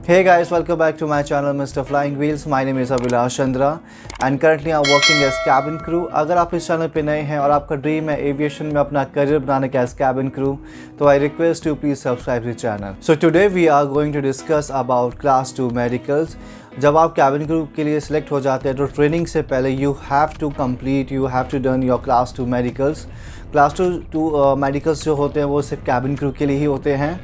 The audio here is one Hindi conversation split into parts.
Hey guys, welcome back to my channel Mr. Flying Wheels. My name is Abhilash Chandra and currently I'm working as cabin crew. अगर आप इस चैनल पे नए हैं और आपका ड्रीम है एविएशन में अपना करियर बनाने का as cabin crew, तो I request you please subscribe the channel. So today we are going to discuss about class 2 medicals. जब आप cabin crew के लिए सिलेक्ट हो जाते हैं तो ट्रेनिंग से पहले you have to done your class 2 medicals. Class two medicals जो होते हैं वो सिर्फ कैबिन क्रू के लिए ही होते हैं।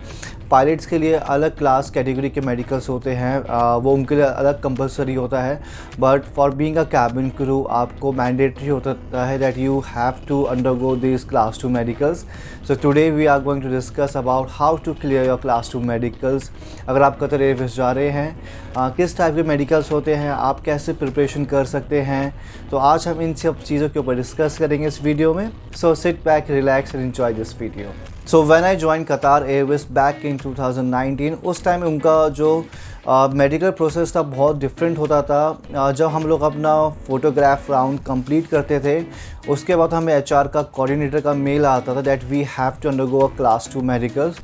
पायलट्स के लिए अलग क्लास कैटेगरी के मेडिकल्स होते हैं, वो उनके लिए अलग कंपलसरी होता है। But for being a cabin crew आपको मैंडेटरी होता है that you have to undergo this class 2 medicals. So today we are going to discuss about how to clear your class 2 medicals. अगर आप कतर एयरवेज जा रहे हैं, किस टाइप के मेडिकल्स होते हैं, आप कैसे प्रिपरेशन कर सकते हैं, तो आज हम इन सब चीज़ों के ऊपर डिस्कस करेंगे इस वीडियो में। So sit back, relax and enjoy this video. So when I join कतार एयरवेज बैक इन 2019, उस टाइम उनका जो मेडिकल प्रोसेस था बहुत डिफरेंट होता था। जब हम लोग अपना फ़ोटोग्राफ राउंड कंप्लीट करते थे उसके बाद हमें एचआर का कोऑर्डिनेटर का मेल आता था that we have to undergo a class 2 medicals.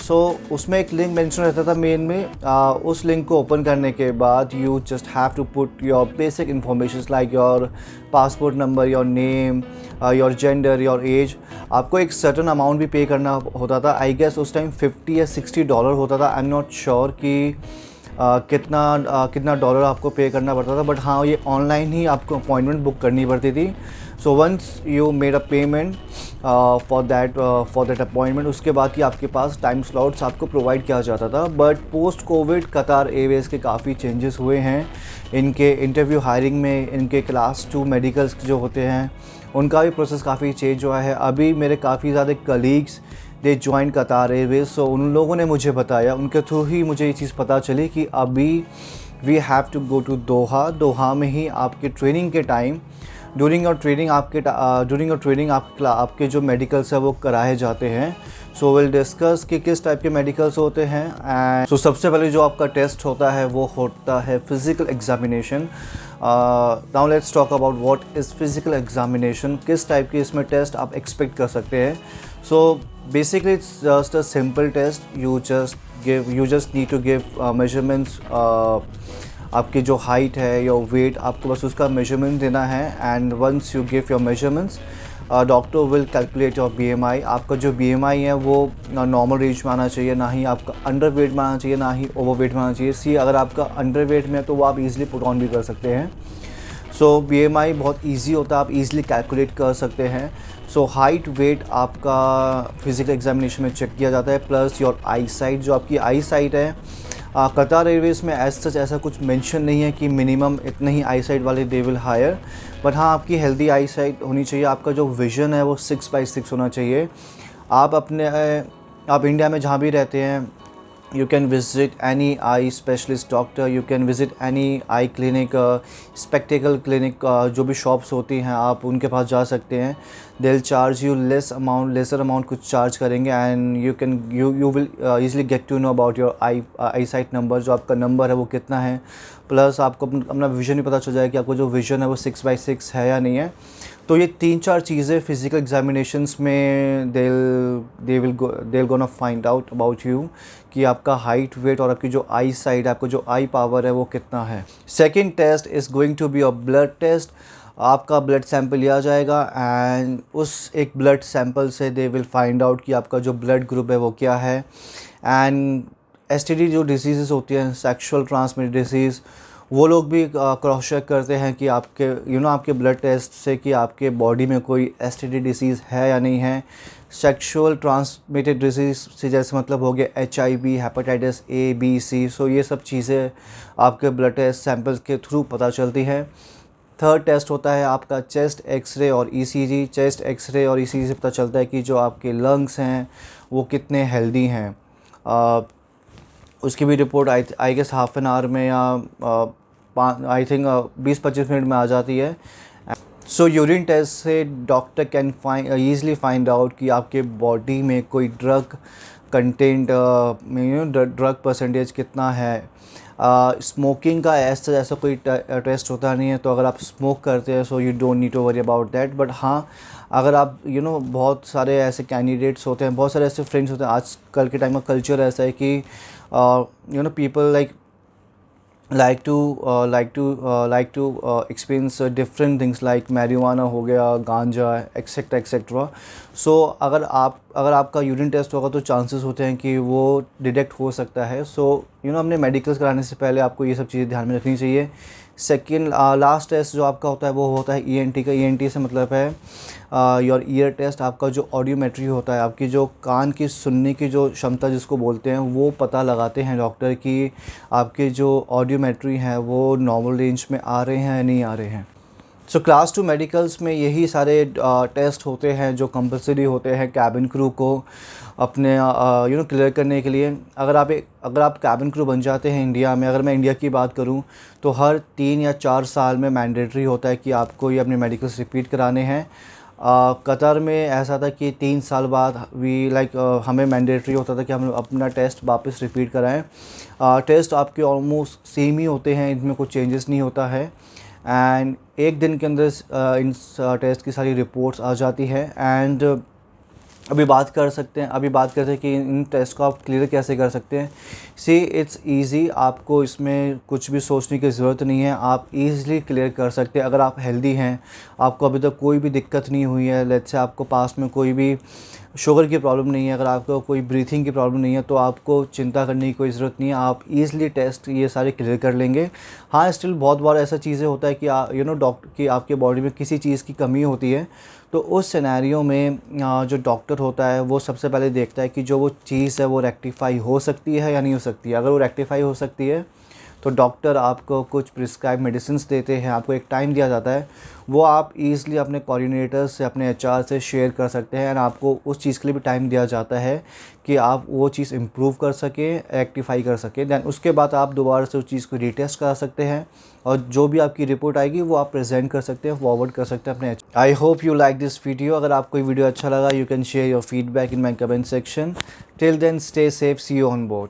So उसमें एक लिंक मेंशन रहता था मेन में। उस लिंक को ओपन करने के बाद you just have to put your basic information like your passport number, your name, your gender, your age. आपको एक सर्टन अमाउंट भी पे करना होता था। आई गेस उस टाइम $50 या $60 होता था। आई एम नॉट श्योर कि कितना डॉलर आपको पे करना पड़ता था, बट हाँ ये ऑनलाइन ही आपको अपॉइंटमेंट बुक करनी पड़ती थी। So once you made a payment for that appointment, उसके बाद ही आपके पास टाइम स्लॉट्स आपको प्रोवाइड किया जाता था। But post covid Qatar Airways के काफ़ी चेंजेस हुए हैं। इनके इंटरव्यू हायरिंग में इनके क्लास 2 मेडिकल्स जो होते हैं उनका भी प्रोसेस काफ़ी चेंज हुआ है। अभी मेरे काफ़ी ज़्यादा कलीग्स दे ज्वाइन कतार एयरवेज, सो उन लोगों ने मुझे बताया, उनके थ्रू ही मुझे ये चीज़ पता चली कि अभी we have to go to Doha में ही आपके ट्रेनिंग के टाइम ड्यूरिंग योर ट्रेनिंग आपके जो मेडिकल्स है वो कराए जाते हैं। सो विल डिस्कस कि किस टाइप के मेडिकल्स होते हैं। एंड सो सबसे पहले जो आपका टेस्ट होता है वो होता है physical examination. Now let's talk about what is physical examination, किस टाइप की इसमें टेस्ट आप एक्सपेक्ट कर सकते हैं। So basically it's just a simple test. You just need to give measurements. आपकी जो हाइट है या वेट, आपको बस उसका मेजरमेंट देना है। And once you give your measurements doctor will calculate your BMI। आपका जो BMI है वो नॉर्मल रेंज में आना चाहिए, ना ही आपका अंडर वेट में आना चाहिए, ना ही ओवर वेट में आना चाहिए। अगर आपका अंडर वेट में है तो वो आप इजीली पुट ऑन भी कर सकते हैं। सो BMI बहुत इजी होता है, आप इजीली कैलकुलेट कर सकते हैं। सो हाइट, वेट आपका फिज़िकल एग्जामिनेशन में चेक किया जाता है, प्लस योर आई साइट। जो आपकी आई साइट है कतार एयरवेज में एज सच ऐसा कुछ मेंशन नहीं है कि मिनिमम इतने ही आई साइट वाले दे विल हायर, बट हाँ आपकी हेल्दी आई साइट होनी चाहिए। आपका जो विज़न है वो 6x6 होना चाहिए। आप इंडिया में जहाँ भी रहते हैं, you can visit any eye specialist doctor, you can visit any eye clinic, spectacle clinic, जो भी शॉप्स होती हैं आप उनके पास जा सकते हैं। they'll charge you lesser amount कुछ चार्ज करेंगे and you will easily get to know about your eyesight number, जो आपका नंबर है वो कितना है, प्लस आपको अपना विज़न भी पता चल जाएगा कि आपको जो विज़न है वो 6x6 है या नहीं है। तो ये 3-4 चीज़ें फिज़िकल एग्जामिनेशंस में they'll gonna find out about you कि आपका हाइट, वेट और आपकी जो आई साइड, आपको जो आई पावर है वो कितना है। Second test is going to be a blood test. आपका ब्लड सैंपल लिया जाएगा एंड उस एक ब्लड सैंपल से दे विल फाइंड आउट कि आपका जो ब्लड ग्रुप है वो क्या है। एंड STD जो डिजीज़ होती हैं, सेक्सुअल ट्रांसमिटेड डिजीज़, वो लोग भी क्रॉस चेक करते हैं कि आपके ब्लड टेस्ट से कि आपके बॉडी में कोई STD डिसीज़ है या नहीं है। सेक्सुअल ट्रांसमिटेड डिजीज़ से जैसे मतलब हो गया HIV, hepatitis A, B, C। सो ये सब चीज़ें आपके ब्लड टेस्ट सैंपल्स के थ्रू पता चलती हैं। थर्ड टेस्ट होता है आपका चेस्ट एक्सरे और ECG। चेस्ट एक्सरे और ECG से पता चलता है कि जो आपके लंग्स हैं वो कितने हेल्दी हैं। उसकी भी report I guess half an hour में या आई थिंक 20-25 मिनट में आ जाती है। सो यूरिन टेस्ट से doctor can easily find out कि आपके बॉडी में कोई ड्रग कंटेंट ड्रग परसेंटेज कितना है। स्मोकिंग का ऐसा कोई टेस्ट होता नहीं है, तो अगर आप स्मोक करते हैं so you don't need to worry about that. But हाँ, अगर आप बहुत सारे ऐसे कैंडिडेट्स होते हैं, बहुत सारे ऐसे फ्रेंड्स होते हैं। आजकल के टाइम में कल्चर ऐसा है कि people like to experience different things like marijuana हो गया, गांजा, एक्सेट्रा एक्सेट्रा. सो अगर आपका यूरिन टेस्ट होगा तो चांसेस होते हैं कि वो डिटेक्ट हो सकता है. सो हमने मेडिकल्स कराने से पहले आपको ये सब चीज़ें ध्यान में रखनी चाहिए. सेकेंड लास्ट टेस्ट जो आपका होता है वो होता है ENT का. ENT से मतलब है योर ईयर टेस्ट. आपका जो ऑडियोमेट्री होता है, आपकी जो कान की सुनने की जो क्षमता जिसको बोलते हैं, वो पता लगाते हैं डॉक्टर कि आपके जो ऑडियोमेट्री हैं वो नॉर्मल रेंज में आ रहे हैं या नहीं आ रहे हैं. सो क्लास 2 मेडिकल्स में यही सारे टेस्ट होते हैं जो कंपलसरी होते हैं कैबिन क्रू को अपने क्लियर करने के लिए. अगर आप कैबिन क्रू बन जाते हैं इंडिया में, अगर मैं इंडिया की बात करूं तो हर 3 या 4 साल में मैंडेटरी होता है कि आपको ये अपने मेडिकल्स रिपीट कराने हैं. कतर में ऐसा था कि 3 साल बाद हमें मैंडेटरी होता था कि हम अपना टेस्ट वापस रिपीट कराएं. टेस्ट आपके ऑलमोस्ट सेम ही होते हैं, इनमें कुछ चेंजेस नहीं होता है. एंड एक दिन के अंदर इन टेस्ट की सारी रिपोर्ट्स आ जाती है. एंड अभी बात करते हैं कि इन टेस्ट को आप क्लियर कैसे कर सकते हैं. It's easy. आपको इसमें कुछ भी सोचने की ज़रूरत नहीं है, आप इजीली क्लियर कर सकते हैं. अगर आप हेल्दी हैं, आपको अभी तक कोई भी दिक्कत नहीं हुई है, लेट्स से आपको पास्ट में कोई भी शुगर की प्रॉब्लम नहीं है, अगर आपको कोई ब्रीथिंग की प्रॉब्लम नहीं है, तो आपको चिंता करने की कोई ज़रूरत नहीं है. आप ईज़िली टेस्ट ये सारे क्लियर कर लेंगे. हाँ, स्टिल बहुत बार ऐसा चीज़ें होता है कि डॉक्टर की आपके बॉडी में किसी चीज़ की कमी होती है. तो उस सिनेरियो में जो डॉक्टर होता है वो सबसे पहले देखता है कि जो वो चीज़ है वो रेक्टिफाई हो सकती है या नहीं हो सकती है. अगर वो रेक्टिफाई हो सकती है तो डॉक्टर आपको कुछ प्रिस्क्राइब मेडिसिन्स देते हैं, आपको एक टाइम दिया जाता है, वो आप ईज़िली अपने कोऑर्डिनेटर से, अपने HR से शेयर कर सकते हैं. एंड आपको उस चीज़ के लिए भी टाइम दिया जाता है कि आप वो चीज़ इम्प्रूव कर सकें, रेक्टिफाई कर सकें. दैन उसके बाद आप दोबारा से उस चीज़ को रीटेस्ट करा सकते हैं और जो भी आपकी रिपोर्ट आएगी वो आप प्रेजेंट कर सकते हैं, फॉरवर्ड कर सकते हैं अपने. I hope you like this video. अगर आपको वीडियो अच्छा लगा, you can share your feedback in my comment section. Till then stay safe, see you on board.